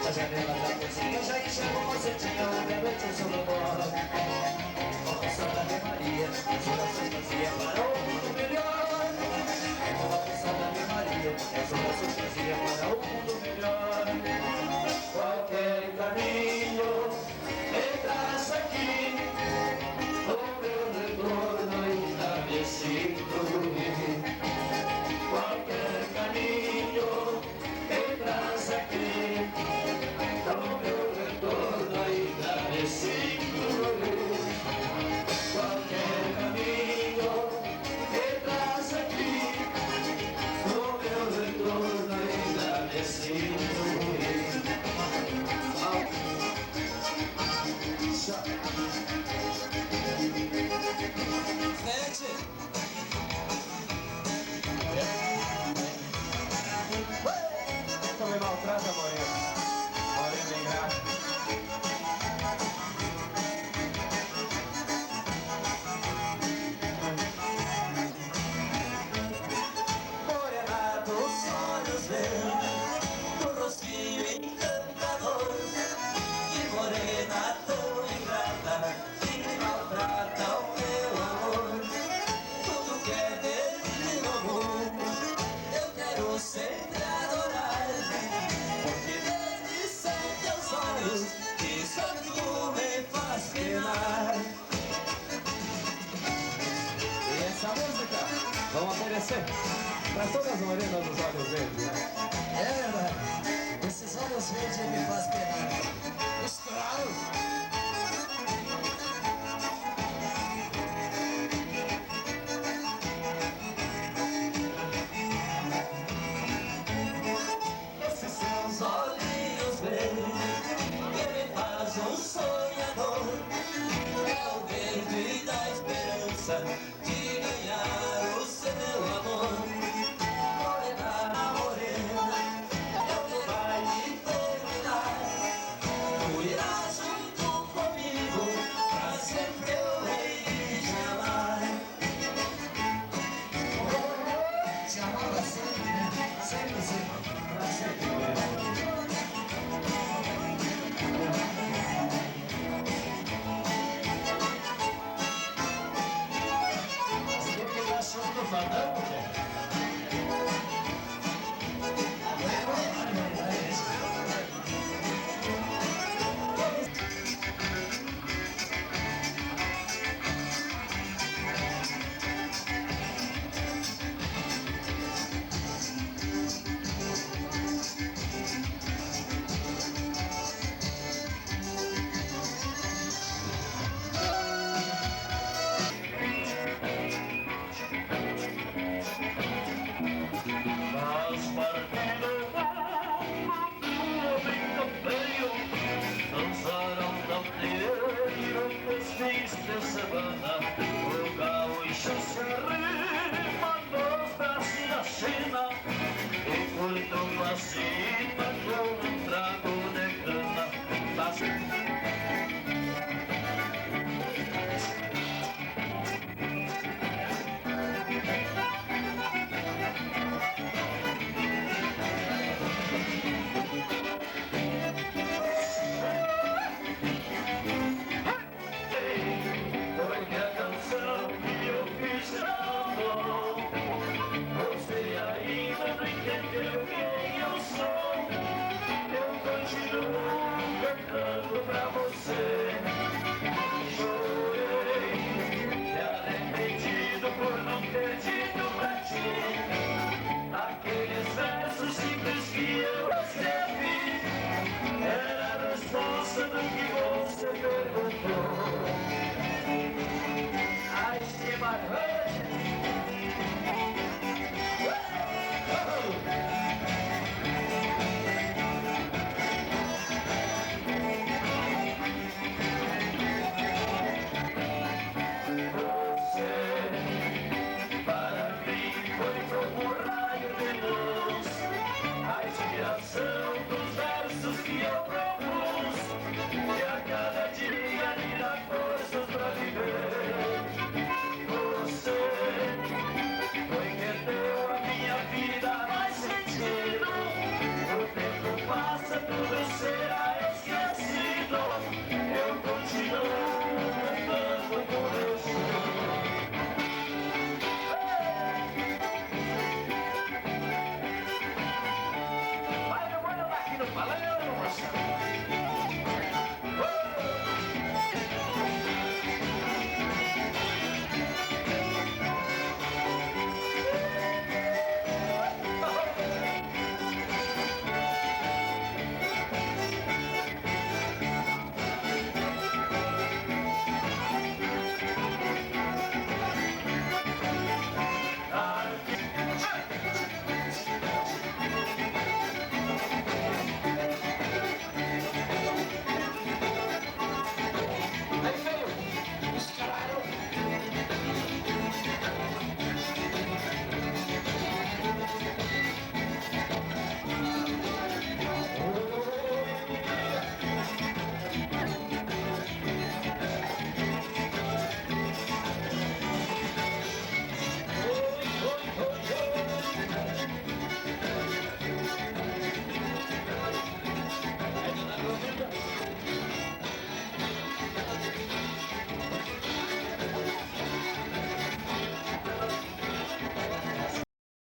Na janela da cozinha já enxergo você tinha uma noite sobre o bolo. Com a Santa Ave Maria, as orações fazia para o mundo melhor. Com a Santa Ave Maria, as orações fazia para o mundo melhor. Qualquer caminho me traz aqui, o meu retorno ainda me sinto ir. Qualquer caminho me traz aqui, o meu retorno ainda me sinto ir. Qualquer caminho me traz aqui, o meu retorno ainda me sinto ir. Não me maltrata, Morena. Morena ingrata. Morena dos olhos verdes, do rostinho encantador. Que morena tão ingrata, que me maltrata o meu amor. Tudo que é dele no mundo, eu quero sempre adorar. Porque desde são teus olhos que só tu me faz penar. E essa música vamos oferecer para todas as morenas dos olhos verdes, né? É verdade, esses olhos verdes me faz penar. Claro! Um sonhador é o verde da esperança de ganhar o seu amor. Morena, morena, é o que vai me terminar. Tu irás junto comigo, pra sempre eu hei de te amar. Te amava sempre, né? Sempre, sempre, pra sempre. Fandango.